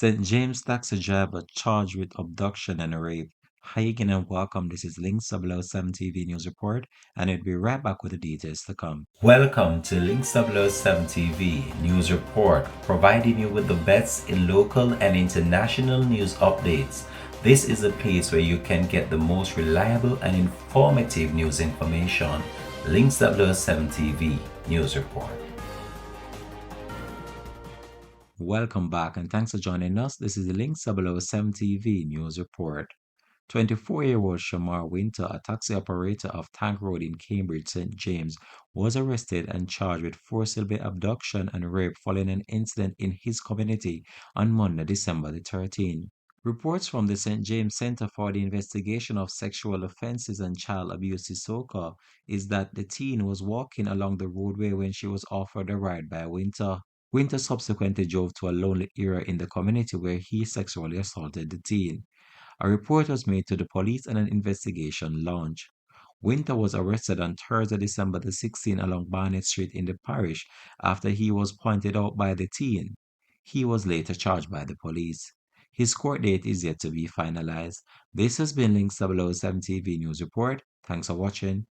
St. James taxi driver charged with abduction and rape. Hi again and welcome. This is Links Below 7 TV News Report, and we'll be right back with the details to come. Welcome to Links 007 TV News Report, providing you with the best in local and international news updates. This is a place where you can get the most reliable and informative news information. Links 007 TV News Report. Welcome back and thanks for joining us. This is the Links Below 7 TV News Report. 24-year-old Shamar Winter, a taxi operator of Tank Road in Cambridge, St. James, was arrested and charged with forcible abduction and rape following an incident in his community on Monday, December the 13th. Reports from the St. James Center for the Investigation of Sexual Offenses and Child Abuse (SOCA) is that the teen was walking along the roadway when she was offered a ride by Winter. Winter subsequently drove to a lonely area in the community where he sexually assaulted the teen. A report was made to the police and an investigation launched. Winter was arrested on Thursday, December the 16th along Barnett Street in the parish after he was pointed out by the teen. He was later charged by the police. His court date is yet to be finalized. This has been Links 007 TV News Report. Thanks for watching.